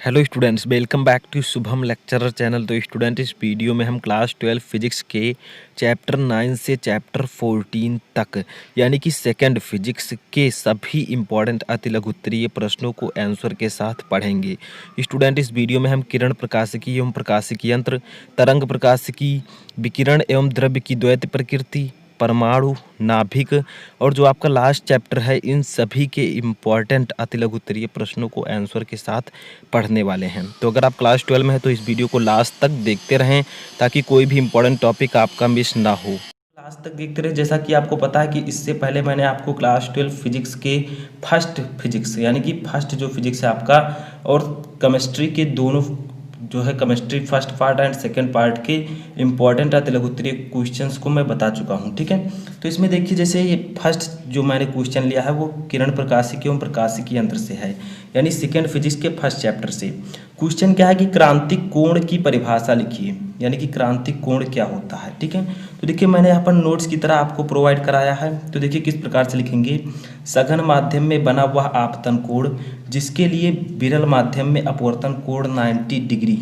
Hello students, welcome back to Shubham lecturer channel. तो student, इस video में हम क्लास 12 फिजिक्स के चैप्टर 9 से चैप्टर 14 तक यानी कि सेकंड फिजिक्स के सभी इम्पॉर्टेंट अति लघुत्तरीय प्रश्नों को आंसर के साथ पढ़ेंगे। स्टूडेंट, इस वीडियो में हम किरण प्रकाशिकी एवं प्रकाशिकी यंत्र, तरंग प्रकाशिकी, विकिरण एवं द्रव्य की द्वैत प्रकृति, परमाणु, नाभिक और जो आपका लास्ट चैप्टर है, इन सभी के इम्पॉर्टेंट अति लघुत्तरीय प्रश्नों को आंसर के साथ पढ़ने वाले हैं। तो अगर आप क्लास 12 में हैं तो इस वीडियो को लास्ट तक देखते रहें ताकि कोई भी इम्पोर्टेंट टॉपिक आपका मिस ना हो। लास्ट तक देखते रहे। जैसा कि आपको पता है कि इससे पहले मैंने आपको क्लास 12 फिजिक्स के फर्स्ट फिजिक्स यानी कि फर्स्ट जो फिजिक्स है आपका और केमिस्ट्री के दोनों जो है chemistry first part and second part के इम्पॉर्टेंट अति लघुत्तरीय क्वेश्चंस को मैं बता चुका हूं। ठीक है, तो इसमें देखिए, जैसे ये फर्स्ट जो मैंने क्वेश्चन लिया है वो किरण प्रकाशिकी एवं प्रकाशिकी यंत्र से है, यानी सेकंड फिजिक्स के फर्स्ट चैप्टर से। क्वेश्चन क्या है कि क्रांतिक कोण की परिभाषा लिखिए, यानी कि क्रांतिक कोण क्या होता है। ठीक है, तो देखिए मैंने यहाँ पर नोट्स की तरह आपको प्रोवाइड कराया है। तो देखिए किस प्रकार से लिखेंगे। सघन माध्यम में बना हुआ आपतन कोण जिसके लिए विरल माध्यम में अपवर्तन कोण 90 डिग्री,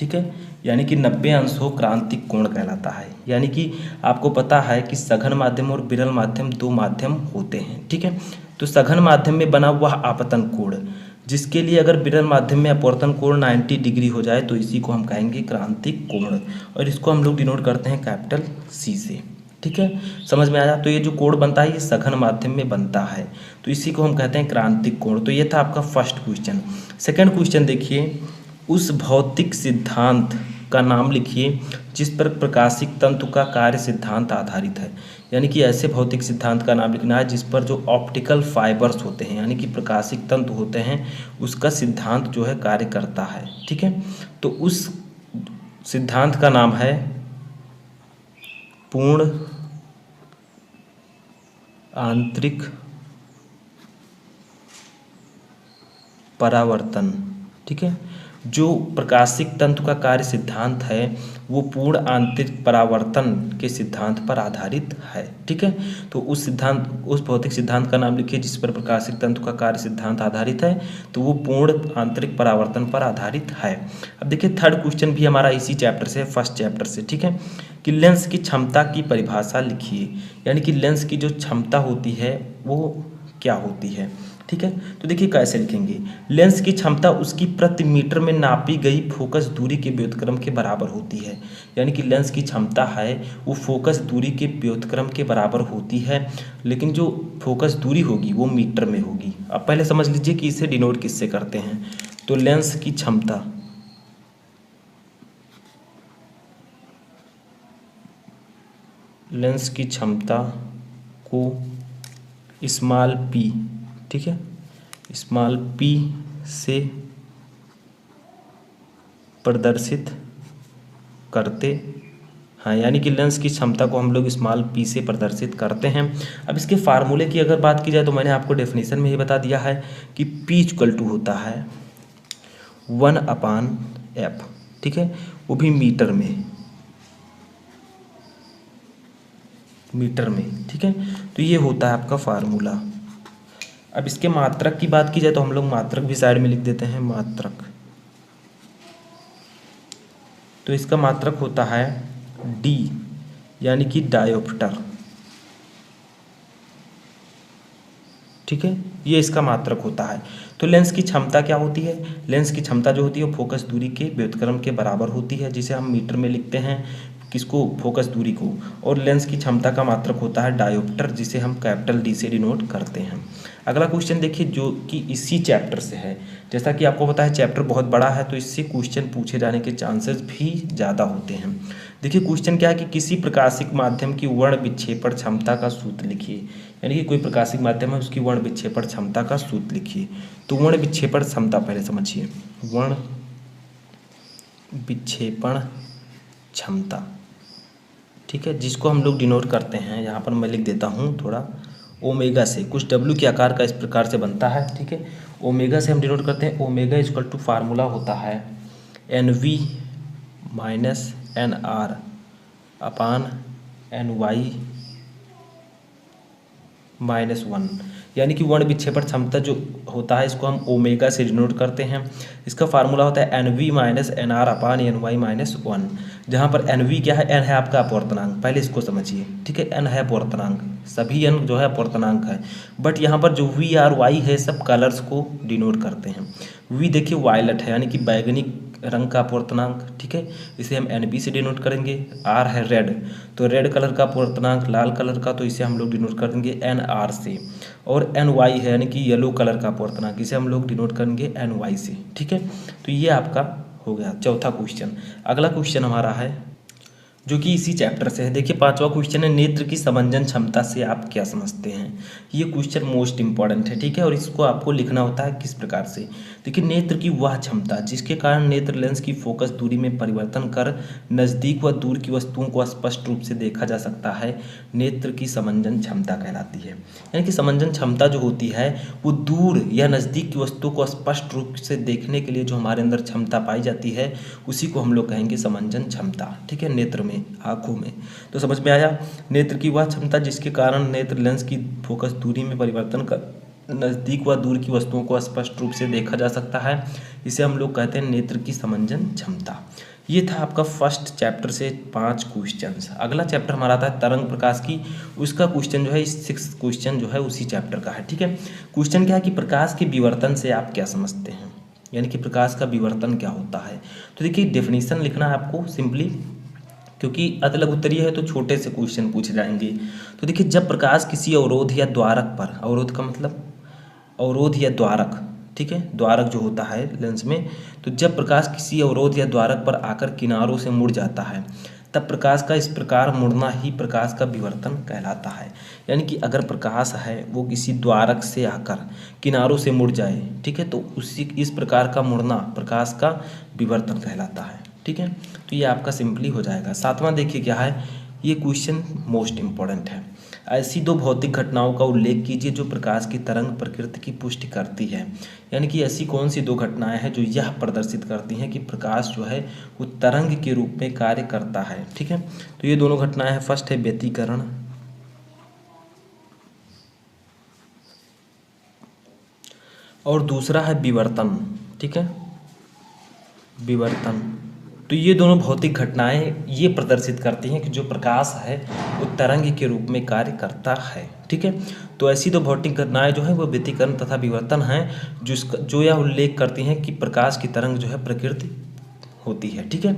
ठीक है, यानी कि 90 अंश हो, क्रांतिक कोण कहलाता है। यानी कि आपको पता है कि सघन माध्यम और विरल माध्यम दो माध्यम होते हैं। ठीक है, तो सघन माध्यम में बना हुआ आपतन कोण जिसके लिए अगर विरल माध्यम में अपवर्तन कोण 90 डिग्री हो जाए तो इसी को हम कहेंगे क्रांतिक कोण, और इसको हम लोग डिनोट करते हैं कैपिटल सी से। ठीक है, समझ में आया। तो ये जो कोण बनता है ये सघन माध्यम में बनता है, तो इसी को हम कहते हैं क्रांतिक कोण। तो ये था आपका फर्स्ट क्वेश्चन। सेकंड क्वेश्चन देखिए, उस भौतिक सिद्धांत का नाम लिखिए जिस पर प्रकाशिक तंतु का कार्य सिद्धांत आधारित है। यानी कि ऐसे भौतिक सिद्धांत का नाम लिखना है जिस पर जो ऑप्टिकल फाइबर्स होते हैं यानी कि प्रकाशिक तंतु होते हैं उसका सिद्धांत जो है कार्य करता है। ठीक है, तो उस सिद्धांत का नाम है पूर्ण आंतरिक परावर्तन। ठीक है, जो प्रकाशिक तंतु का कार्य सिद्धांत है वो पूर्ण आंतरिक परावर्तन के सिद्धांत पर आधारित है। ठीक है, तो उस भौतिक सिद्धांत का नाम लिखिए जिस पर प्रकाशिक तंतु का कार्य सिद्धांत आधारित है, तो वो पूर्ण आंतरिक परावर्तन पर आधारित है। अब देखिए थर्ड क्वेश्चन भी हमारा इसी चैप्टर से, फर्स्ट चैप्टर से। ठीक है, कि लेंस की क्षमता की परिभाषा लिखिए, यानी कि लेंस की जो क्षमता होती है वो क्या होती है। ठीक है, तो देखिए कैसे लिखेंगे। लेंस की क्षमता उसकी प्रति मीटर में नापी गई फोकस दूरी के व्युत्क्रम के बराबर होती है। यानी कि लेंस की क्षमता है वो फोकस दूरी के व्युत्क्रम के बराबर होती है, लेकिन जो फोकस दूरी होगी वो मीटर में होगी। अब पहले समझ लीजिए कि इसे डिनोट किससे करते हैं। तो लेंस की क्षमता को स्मॉल पी, ठीक है, स्मॉल पी से प्रदर्शित करते हैं। यानी कि लेंस की क्षमता को हम लोग स्मॉल पी से प्रदर्शित करते हैं। अब इसके फार्मूले की अगर बात की जाए तो मैंने आपको डेफिनेशन में ही बता दिया है कि P इक्वल टू होता है 1/F। ठीक है, वो भी मीटर में। ठीक है, तो ये होता है आपका फार्मूला। अब इसके मात्रक की बात की जाए तो हम लोग मात्रक भी साइड में लिख देते हैं, मात्रक। तो इसका मात्रक होता है D, यानी कि डायोप्टर। ठीक है, ये इसका मात्रक होता है। तो लेंस की क्षमता क्या होती है। लेंस की क्षमता जो होती है वो फोकस दूरी के व्युत्क्रम के बराबर होती है, जिसे हम मीटर में लिखते हैं, किसको, फोकस दूरी को। और लेंस की क्षमता का मात्रक होता है डायोप्टर, जिसे हम कैपिटल D से डिनोट करते हैं। अगला क्वेश्चन देखिए जो कि इसी चैप्टर से है। जैसा कि आपको पता है चैप्टर बहुत बड़ा है तो इससे क्वेश्चन पूछे जाने के चांसेस भी ज़्यादा होते हैं। देखिए क्वेश्चन क्या है कि किसी प्रकाशिक माध्यम की वर्ण विक्षेपण क्षमता का सूत्र लिखिए। यानी कि कोई प्रकाशिक माध्यम है उसकी वर्ण विक्षेपण क्षमता का सूत्र लिखिए। तो वर्ण विक्षेपण क्षमता पहले समझिए, वर्ण विक्षेपण क्षमता, ठीक है, जिसको हम लोग डिनोट करते हैं, यहाँ पर मैं लिख देता हूँ थोड़ा, ओमेगा से। कुछ डब्ल्यू के आकार का इस प्रकार से बनता है। ठीक है, ओमेगा से हम डिनोट करते हैं। ओमेगा इक्वल टू फार्मूला होता है NV माइनस NR अपान NY -1, यानी कि वर्ण विक्षेपण क्षमता जो होता है इसको हम ओमेगा से डिनोट करते हैं। इसका फार्मूला होता है NV माइनस NR अपान NY माइनस 1, जहाँ पर NV क्या है, N है आपका अपवर्तनांक, पहले इसको समझिए, ठीक है। N है अपवर्तनांक, सभी N जो है अपवर्तनांक है, बट यहाँ पर जो V और Y है सब कलर्स को डिनोट करते हैं। V देखिए वायलट है यानी कि बैंगनी रंग का अपवर्तनांक, ठीक है, इसे हम NB से डिनोट करेंगे। R है रेड, तो रेड कलर का अपवर्तनांक, लाल कलर का, तो इसे हम लोग डिनोट करेंगे NR से। और NY है यानी कि येलो कलर का अपवर्तनांक, इसे हम लोग डिनोट करेंगे NY से, ठीक है। तो ये आपका हो गया चौथा क्वेश्चन। अगला क्वेश्चन हमारा है जो कि इसी चैप्टर से है। देखिए 5वां क्वेश्चन है, नेत्र की समंजन क्षमता से आप क्या समझते हैं। ये क्वेश्चन मोस्ट इंपॉर्टेंट है, ठीक है, और इसको आपको लिखना होता है किस प्रकार से। देखिए नेत्र की वह क्षमता जिसके कारण नेत्र लेंस की फोकस दूरी में परिवर्तन कर नज़दीक व दूर की वस्तुओं को स्पष्ट रूप से देखा जा सकता है, नेत्र की समंजन क्षमता कहलाती है। यानी कि समंजन क्षमता जो होती है वो दूर या नज़दीक की वस्तुओं को स्पष्ट रूप से देखने के लिए जो हमारे अंदर क्षमता पाई जाती है उसी को हम लोग कहेंगे समंजन क्षमता, ठीक है, नेत्र में, आँखों में। तो समझ में आया, नेत्र की वह क्षमता जिसके कारण नेत्र लेंस की फोकस दूरी में परिवर्तन कर नज़दीक व दूर की वस्तुओं को स्पष्ट रूप से देखा जा सकता है, इसे हम लोग कहते हैं नेत्र की समंजन क्षमता। ये था आपका फर्स्ट चैप्टर से 5 क्वेश्चंस। अगला चैप्टर हमारा आता है तरंग प्रकाश की, उसका क्वेश्चन जो है 6 क्वेश्चन जो है उसी चैप्टर का है, ठीक है। क्वेश्चन क्या है कि प्रकाश के विवर्तन से आप क्या समझते हैं, यानी कि प्रकाश का विवर्तन क्या होता है। तो देखिए डेफिनेशन लिखना है आपको सिंपली, क्योंकि अतलग उत्तरीय है तो छोटे से क्वेश्चन पूछे जाएंगे। तो देखिए जब प्रकाश किसी अवरोध या द्वारक पर, अवरोध का मतलब अवरोध या द्वारक, ठीक है, द्वारक जो होता है लेंस में, तो जब प्रकाश किसी अवरोध या द्वारक पर आकर किनारों से मुड़ जाता है तब प्रकाश का इस प्रकार मुड़ना ही प्रकाश का विवर्तन कहलाता है। यानी कि अगर प्रकाश है वो किसी द्वारक से आकर किनारों से मुड़ जाए, ठीक है, तो उसी इस प्रकार का मुड़ना प्रकाश का विवर्तन कहलाता है, ठीक है। तो ये आपका सिंपली हो जाएगा। 7वां देखिए क्या है, ये क्वेश्चन मोस्ट इंपॉर्टेंट है। ऐसी 2 भौतिक घटनाओं का उल्लेख कीजिए जो प्रकाश की तरंग प्रकृति की पुष्टि करती है। यानी कि ऐसी कौन सी 2 घटनाएं हैं जो यह प्रदर्शित करती हैं कि प्रकाश जो है वो तरंग के रूप में कार्य करता है, ठीक है। तो ये दोनों घटनाएं हैं, फर्स्ट है व्यतिकरण और दूसरा है विवर्तन, ठीक है, विवर्तन। तो ये दोनों भौतिक घटनाएं ये प्रदर्शित करती हैं कि जो प्रकाश है वो तरंग के रूप में कार्य करता है, ठीक है। तो ऐसी 2 भौतिक घटनाएं जो है वो व्यतिकरण तथा विवर्तन हैं जो यह उल्लेख करती हैं कि प्रकाश की तरंग जो है प्रकृति होती है, ठीक है।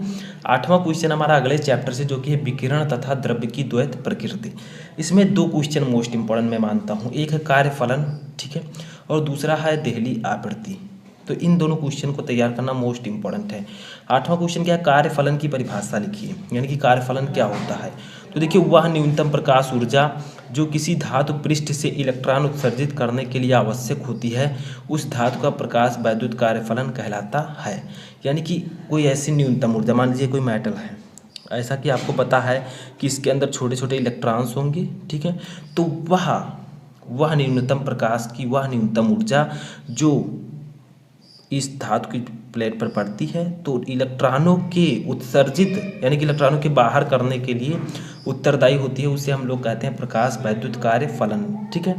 8वां क्वेश्चन हमारा अगले चैप्टर से जो कि है विकिरण तथा द्रव्य की द्वैत प्रकृति। इसमें 2 क्वेश्चन मोस्ट इंपॉर्टेंट मैं मानता हूँ, एक है कार्यफलन, ठीक है, और दूसरा है देहली आवृत्ति। तो इन दोनों क्वेश्चन को तैयार करना मोस्ट इंपॉर्टेंट है। 8वां क्वेश्चन क्या है, कार्यफलन की परिभाषा लिखिए, यानी कि कार्यफलन क्या होता है। तो देखिए वह न्यूनतम प्रकाश ऊर्जा जो किसी धातु पृष्ठ से इलेक्ट्रॉन उत्सर्जित करने के लिए आवश्यक होती है उस धातु का प्रकाश वैद्युत कार्यफलन कहलाता है। यानी कि कोई ऐसी न्यूनतम ऊर्जा, मान लीजिए कोई मेटल है ऐसा कि आपको पता है कि इसके अंदर छोटे छोटे इलेक्ट्रॉन्स होंगे, ठीक है, तो वह न्यूनतम प्रकाश की वह न्यूनतम ऊर्जा जो इस धातु की प्लेट पर पड़ती है तो इलेक्ट्रॉनों के उत्सर्जित यानी कि इलेक्ट्रॉनों के बाहर करने के लिए उत्तरदायी होती है, उसे हम लोग कहते हैं प्रकाश वैद्युत कार्य फलन, ठीक है।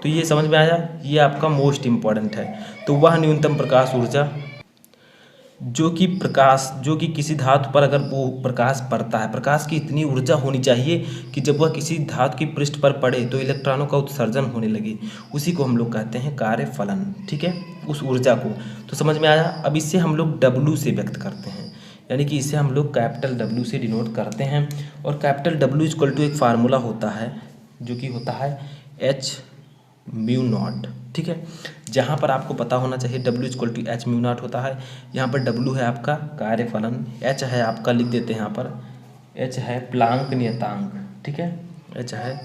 तो ये समझ में आया, ये आपका मोस्ट इंपॉर्टेंट है। तो वह न्यूनतम प्रकाश ऊर्जा जो कि किसी धातु पर अगर वो प्रकाश पड़ता है, प्रकाश की इतनी ऊर्जा होनी चाहिए कि जब वह किसी धातु की पृष्ठ पर पड़े तो इलेक्ट्रॉनों का उत्सर्जन होने लगे, उसी को हम लोग कहते हैं कार्य फलन, ठीक है, उस ऊर्जा को। तो समझ में आया। अब इससे हम लोग W से व्यक्त करते हैं, यानी कि इसे हम लोग कैपिटल W से डिनोट करते हैं। और कैपिटल W इक्वल टू एक फार्मूला होता है जो कि होता है H म्यू नॉट, ठीक है, जहाँ पर आपको पता होना चाहिए W equal to H mu naught होता है। यहाँ पर W है आपका कार्यफलन, H है आपका, लिख देते हैं यहाँ पर, H है प्लांक नियतांक, ठीक है, H है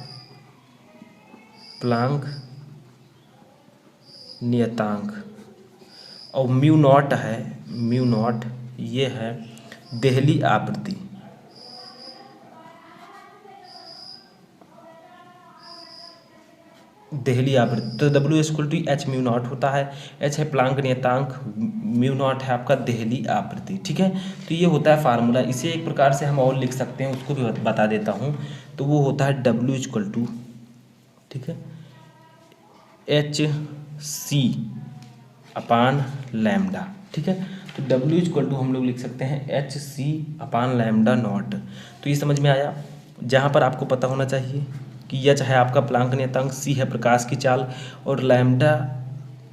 प्लांक नियतांक, और म्यू नॉट है, म्यू नॉट ये है देहली आवृत्ति, देहली आवृत्ति। तो W equal to H mu naught होता है, H है प्लांक नियतांक, म्यू नॉट है आपका देहली आवृत्ति, ठीक है। तो ये होता है फार्मूला। इसे एक प्रकार से हम और लिख सकते हैं, उसको भी बता देता हूँ। तो वो होता है W इक्वल टू, ठीक है, एच सी अपान लैम्डा, ठीक है। तो W इक्वल टू हम लोग लिख सकते हैं H C upon lambda naught. तो ये समझ में आया। जहाँ पर आपको पता होना चाहिए कि एच है आपका प्लांक नियतांक, सी है प्रकाश की चाल, और लैम्डा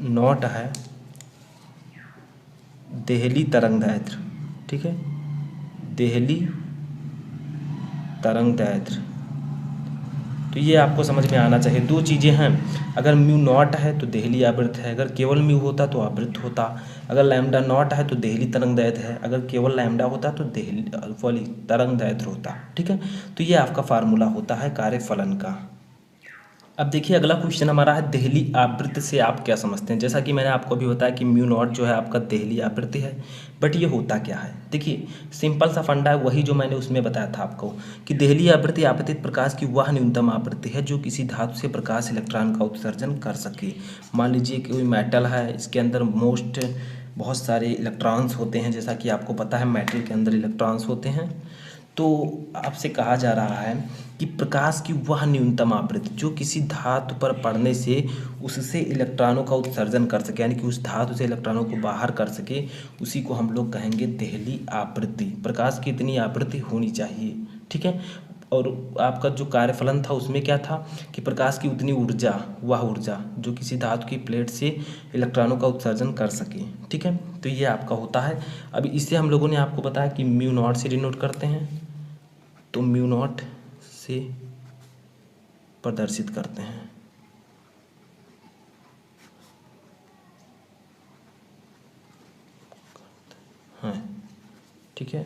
नॉट है देहली तरंग दैर्ध्य, ठीक है, देहली तरंग दैर्ध्य। तो ये आपको समझ में आना चाहिए। दो चीज़ें हैं, अगर म्यू नॉट है तो देहली आवृत्त है, अगर केवल म्यू होता तो आवृत्त होता। अगर लैम्डा नॉट है तो देहली तरंग दैर्ध्य है, अगर केवल लैम्डा होता तो देहली वाली तरंग दैर्ध्य होता, ठीक है। तो ये आपका फार्मूला होता है कार्यफलन का। अब देखिए अगला क्वेश्चन हमारा है देहली आवृत्ति से आप क्या समझते हैं। जैसा कि मैंने आपको अभी बताया कि म्यू नॉट जो है आपका देहली आवृत्ति है, बट ये होता क्या है। देखिए सिंपल सा फंडा है, वही जो मैंने उसमें बताया था आपको कि देहली आवृत्ति आपतित प्रकाश की वह न्यूनतम आवृत्ति है जो किसी धातु से प्रकाश इलेक्ट्रॉन का उत्सर्जन कर सके। मान लीजिए कि कोई मेटल है, इसके अंदर बहुत सारे इलेक्ट्रॉन्स होते हैं, जैसा कि आपको पता है मेटल के अंदर इलेक्ट्रॉन्स होते हैं। तो आपसे कहा जा रहा है कि प्रकाश की वह न्यूनतम आवृत्ति जो किसी धातु पर पड़ने से उससे इलेक्ट्रॉनों का उत्सर्जन कर सके, यानी कि उस धातु से इलेक्ट्रॉनों को बाहर कर सके, उसी को हम लोग कहेंगे देहली आवृत्ति। प्रकाश की इतनी आवृत्ति होनी चाहिए, ठीक है। और आपका जो कार्यफलन था उसमें क्या था कि प्रकाश की उतनी ऊर्जा, वह ऊर्जा जो किसी धातु की प्लेट से इलेक्ट्रॉनों का उत्सर्जन कर सके, ठीक है। तो ये आपका होता है। अब इससे हम लोगों ने आपको बताया कि म्यू नॉट से डिनोट करते हैं, तो म्यू नॉट से प्रदर्शित करते हैं। हाँ, ठीक है।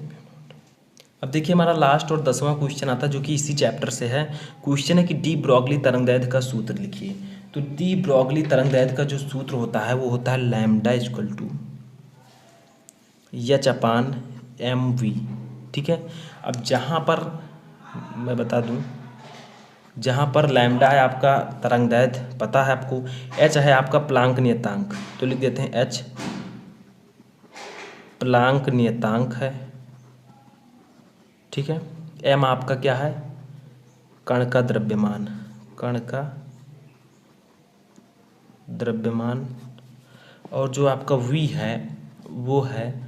अब देखिए हमारा लास्ट और 10वां क्वेश्चन आता है जो कि इसी चैप्टर से है। क्वेश्चन है कि डी ब्रॉगली तरंगदैर्ध्य का सूत्र लिखिए। तो डी ब्रॉगली तरंगदैर्ध्य का जो सूत्र होता है वो होता है lambda equal to H upon M V, ठीक है। अब जहाँ पर मैं बता दूँ, जहाँ पर लैम्डा है आपका तरंगदैर्ध्य पता है आपको, एच है आपका प्लांक नियतांक, तो लिख देते हैं एच प्लांक नियतांक है, ठीक है। एम आपका क्या है, कण का द्रव्यमान, कण का द्रव्यमान, और जो आपका वी है वो है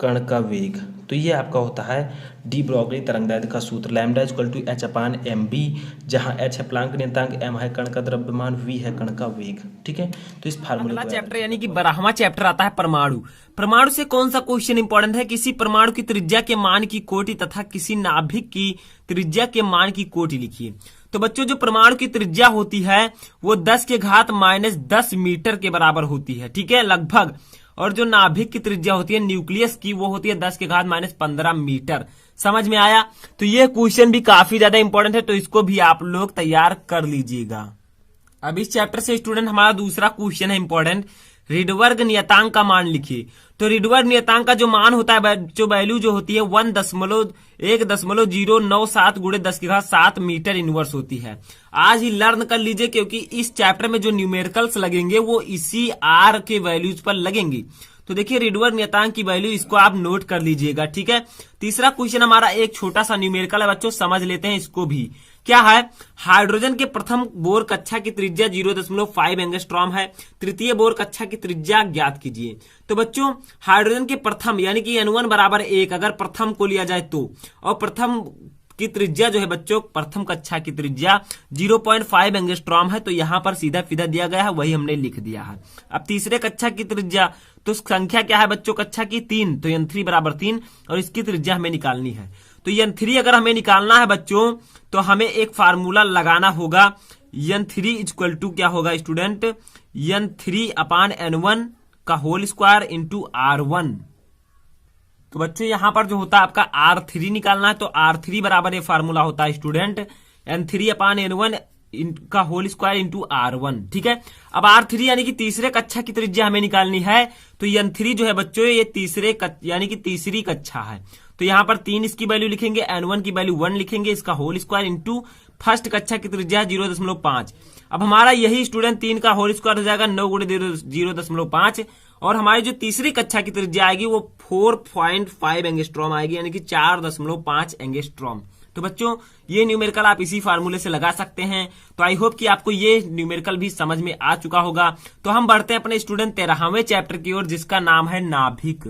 कण का वेग। तो ये आपका होता है डी ब्रॉगली तरंगदैर्ध्य का सूत्र, lambda equal to H upon M B, जहाँ एच है प्लांक नियतांक, एम है कण का द्रव्यमान, वी है कण का वेग, ठीक है। तो इस फार्मूले अगला चैप्टर यानी कि 12वां चैप्टर आता है परमाणु। परमाणु से कौन सा क्वेश्चन इंपॉर्टेंट है, किसी परमाणु की त्रिज्या के मान की कोटि तथा किसी नाभिक की त्रिज्या के मान की कोटि लिखिए। तो बच्चों जो परमाणु की त्रिज्या होती है वो 10 के घात -10 मीटर के बराबर होती है, ठीक है, लगभग। और जो नाभिक की त्रिज्या होती है न्यूक्लियस की वो होती है 10 के घात -15 मीटर। समझ में आया। तो ये क्वेश्चन भी काफी ज्यादा इंपॉर्टेंट है, तो इसको भी आप लोग तैयार कर लीजिएगा। अब इस चैप्टर से स्टूडेंट हमारा दूसरा क्वेश्चन है इंपॉर्टेंट, रिडबर्ग नियतांक का मान लिखिए। तो रिडबर्ग नियतांक का जो मान होता है, जो वैल्यू जो होती है 1.197 गुणे 10 की घात 7 मीटर इनवर्स होती है। आज ही लर्न कर लीजिए, क्योंकि इस चैप्टर में जो न्यूमेरिकल्स लगेंगे वो इसी आर के वैल्यूज पर लगेंगी। तो देखिए रिडबर्ग नियतांक की वैल्यू इसको आप नोट कर लीजिएगा, ठीक है। तीसरा क्वेश्चन हमारा एक छोटा सा न्यूमेरिकल है बच्चों, समझ लेते हैं इसको भी। क्या है, हाइड्रोजन के प्रथम बोर कक्षा की त्रिज्या 0.5 एंगस्ट्रॉम है, तृतीय बोर कक्षा की त्रिज्या ज्ञात कीजिए। तो बच्चों हाइड्रोजन के प्रथम यानी कि N1 बराबर 1 अगर प्रथम को लिया जाए तो, और प्रथम की त्रिज्या जो है बच्चों, प्रथम कक्षा की त्रिज्या 0.5 एंगस्ट्रॉम है, तो यहां पर सीधा फीधा दिया गया है, वही हमने लिख दिया है। अब तीसरे कक्षा की त्रिज्या, तो संख्या क्या है बच्चों कक्षा की 3, तो N3 बराबर 3, और इसकी त्रिज्या हमें निकालनी है। तो N3 अगर हमें निकालना है बच्चों तो हमें एक फार्मूला लगाना होगा, N3 इक्वल टू क्या होगा स्टूडेंट, N3 अपान N1 का होल स्क्वायर इंटू R1। तो बच्चों यहां पर जो होता है आपका R3 निकालना है, तो R3 बराबर ये फार्मूला होता है स्टूडेंट N3 अपान N1 का होल स्क्वायर इंटू R1, ठीक है। अब R3 यानी कि तीसरे कक्षा की त्रिज्या हमें निकालनी है, तो N3 जो है बच्चों ये यानी कि तीसरी कक्षा है, तो यहां पर 3 इसकी वैल्यू लिखेंगे, N1 की वैल्यू 1 लिखेंगे, इसका होल स्क्वायर इंटू फर्स्ट कक्षा की त्रिज्या 0.5। अब हमारा यही स्टूडेंट 3 का होल स्क्वायर हो जाएगा 9 गुणे 0.5, और हमारी जो तीसरी कक्षा की त्रिज्या आएगी वो 4.5 एंगस्ट्रॉम आएगी, यानी कि 4.5 एंगस्ट्रॉम, तो बच्चों ये न्यूमेरिकल आप इसी फार्मूले से लगा सकते हैं। तो आई होप कि आपको ये न्यूमेरिकल भी समझ में आ चुका होगा। तो हम बढ़ते हैं अपने स्टूडेंट 13वें चैप्टर की ओर, जिसका नाम है नाभिक।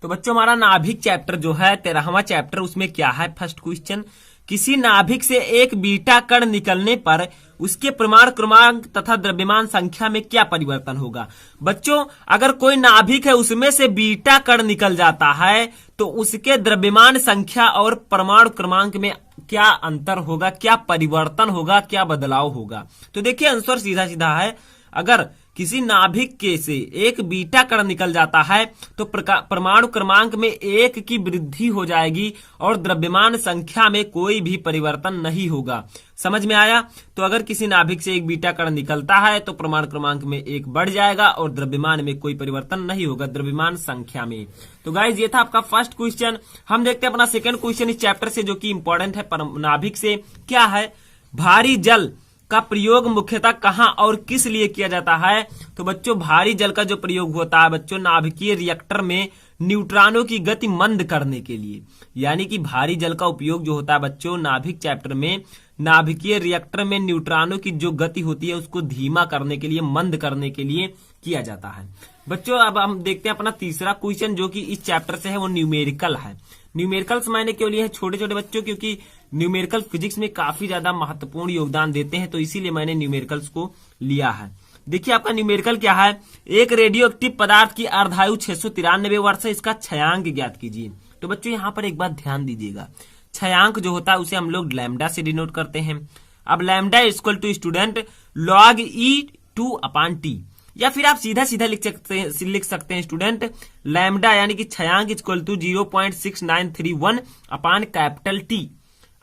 तो बच्चों हमारा नाभिक चैप्टर जो है 13वां चैप्टर, उसमें क्या है, फर्स्ट क्वेश्चन, किसी नाभिक से एक बीटा कण निकलने पर उसके परमाणु क्रमांक तथा द्रव्यमान संख्या में क्या परिवर्तन होगा। बच्चों अगर कोई नाभिक है उसमें से बीटा कण निकल जाता है तो उसके द्रव्यमान संख्या और परमाणु क्रमांक में क्या अंतर होगा, क्या परिवर्तन होगा, क्या बदलाव होगा। तो देखिए आंसर सीधा सीधा है, अगर किसी नाभिक के से एक बीटा कण निकल जाता है तो परमाणु क्रमांक में 1 की वृद्धि हो जाएगी और द्रव्यमान संख्या में कोई भी परिवर्तन नहीं होगा। समझ में आया। तो अगर किसी नाभिक से एक बीटा कण निकलता है तो परमाणु क्रमांक में 1 बढ़ जाएगा और द्रव्यमान में कोई परिवर्तन नहीं होगा, द्रव्यमान संख्या में। तो गाइज ये था आपका फर्स्ट क्वेश्चन। हम देखते हैं अपना सेकंड क्वेश्चन इस चैप्टर से, जो कि इंपॉर्टेंट है नाभिक से। क्या है, भारी जल का प्रयोग मुख्यतः कहां और किस लिए किया जाता है। तो बच्चों भारी जल का जो प्रयोग होता है बच्चों नाभिकीय रिएक्टर में न्यूट्रॉनों की गति मंद करने के लिए, यानी कि भारी जल का उपयोग जो होता है बच्चों नाभिक चैप्टर में नाभिकीय रिएक्टर में न्यूट्रॉनों की जो गति होती है उसको धीमा करने के लिए, मंद करने के लिए किया जाता है। बच्चों अब हम देखते हैं अपना तीसरा क्वेश्चन, जो कि इस चैप्टर से है, वो न्यूमेरिकल है। न्यूमेरिकल्स मैंने क्यों लिए हैं छोटे छोटे बच्चों, क्योंकि न्यूमेरिकल फिजिक्स में काफी ज्यादा महत्वपूर्ण योगदान देते हैं, तो इसीलिए मैंने न्यूमेरिकल्स को लिया है। देखिए आपका न्यूमेरिकल क्या है, एक रेडियो एक्टिव पदार्थ की अर्धायु 693 वर्ष है, इसका क्षयांक ज्ञात कीजिए। तो बच्चों यहाँ पर एक बात ध्यान दीजिएगा, क्षयांक जो होता है उसे हम लोग लैम्डा से डिनोट करते हैं। अब lambda equal to student log E2/T, या फिर आप सीधा सीधा लिख सकते हैं स्टूडेंट लैम्डा यानी कि क्षयांक equal to 0.6931 upon capital T.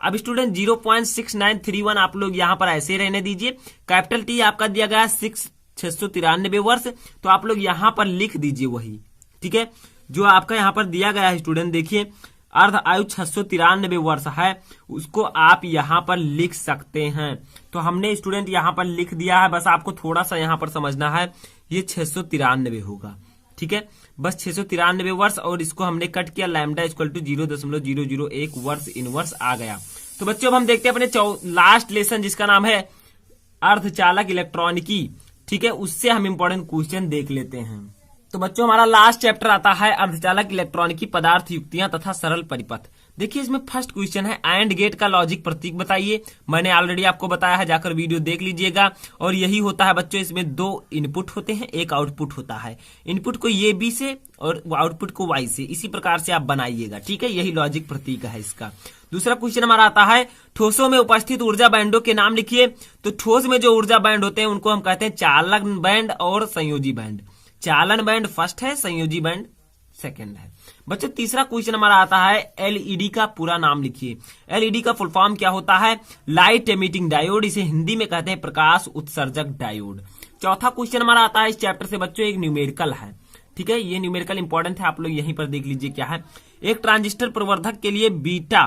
अब स्टूडेंट 0.6931 आप लोग यहां पर ऐसे रहने दीजिए, कैपिटल टी आपका दिया गया 693 वर्ष, तो आप लोग यहां पर लिख दीजिए वही, ठीक है, जो आपका यहां पर दिया गया है स्टूडेंट। देखिए अर्ध आयु 693 वर्ष है, उसको आप यहां पर लिख सकते हैं। तो हमने स्टूडेंट यहां पर लिख दिया है, बस आपको थोड़ा सा यहां पर समझना है, ये 693 होगा, ठीक है, बस 693 वर्ष, और इसको हमने कट किया, लैम्डा इक्वल टू 0.001 वर्ष इनवर्स आ गया। तो बच्चों अब हम देखते हैं अपने लास्ट लेसन, जिसका नाम है अर्धचालक इलेक्ट्रॉनिकी, ठीक है, उससे हम इंपॉर्टेंट क्वेश्चन देख लेते हैं। तो बच्चों हमारा लास्ट चैप्टर आता है अर्धचालक इलेक्ट्रॉनिकी पदार्थ युक्तियां तथा सरल परिपथ। देखिए इसमें फर्स्ट क्वेश्चन है, एंड गेट का लॉजिक प्रतीक बताइए। मैंने ऑलरेडी आपको बताया है, जाकर वीडियो देख लीजिएगा। और यही होता है बच्चों, इसमें 2 इनपुट होते हैं, एक आउटपुट होता है। इनपुट को ये बी से और आउटपुट को वाई से, इसी प्रकार से आप बनाइएगा, ठीक है, यही लॉजिक प्रतीक है इसका। दूसरा क्वेश्चन हमारा आता है, ठोसों में उपस्थित ऊर्जा बैंडों के नाम लिखिए। तो ठोस में जो ऊर्जा बैंड होते हैं उनको हम कहते हैं चालन बैंड और संयोजी बैंड। चालन बैंड फर्स्ट है, संयोजी बैंड सेकंड है। बच्चों तीसरा क्वेश्चन हमारा आता है, एलईडी का पूरा नाम लिखिए। एलईडी का फुल फॉर्म क्या होता है, लाइट एमिटिंग डायोड, इसे हिंदी में कहते हैं प्रकाश उत्सर्जक डायोड। चौथा क्वेश्चन हमारा आता है इस चैप्टर से बच्चों, एक न्यूमेरिकल है, ठीक है, ये न्यूमेरिकल इंपॉर्टेंट है, आप लोग यहीं पर देख लीजिए क्या है। एक ट्रांजिस्टर प्रवर्धक के लिए बीटा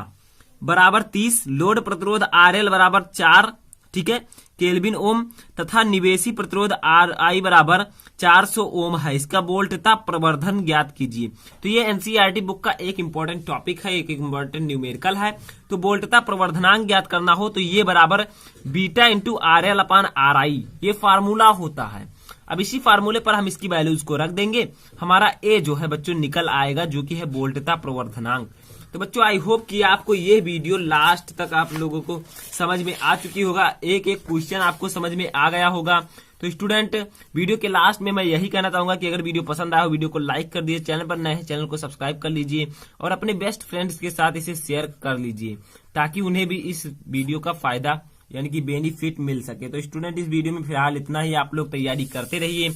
बराबर 30, लोड प्रतिरोध RL बराबर 4, ठीक है, केल्विन ओम, तथा निवेशी प्रतिरोध RI बराबर 400 ओम है, इसका वोल्टता प्रवर्धन ज्ञात कीजिए। तो ये एनसीईआरटी बुक का एक इंपॉर्टेंट टॉपिक है, एक इंपॉर्टेंट न्यूमेरिकल है। तो वोल्टता प्रवर्धनांक ज्ञात करना हो तो ये बराबर beta into RL upon RI, ये फार्मूला होता है। अब इसी फार्मूले पर हम इसकी वैल्यूज को रख देंगे, हमारा ए जो है बच्चों निकल आएगा, जो कि है वोल्टता प्रवर्धनांक। तो बच्चों आई होप कि आपको ये वीडियो लास्ट तक आप लोगों को समझ में आ चुकी होगा, एक एक क्वेश्चन आपको समझ में आ गया होगा। तो स्टूडेंट वीडियो के लास्ट में मैं यही कहना चाहूंगा कि अगर वीडियो पसंद आया हो वीडियो को लाइक कर दीजिए, चैनल पर नए हैं चैनल को सब्सक्राइब कर लीजिए और अपने बेस्ट फ्रेंड्स के साथ इसे शेयर कर लीजिए, ताकि उन्हें भी इस वीडियो का फायदा यानी कि बेनिफिट मिल सके। तो स्टूडेंट इस वीडियो में फिलहाल इतना ही, आप लोग तैयारी करते रहिए।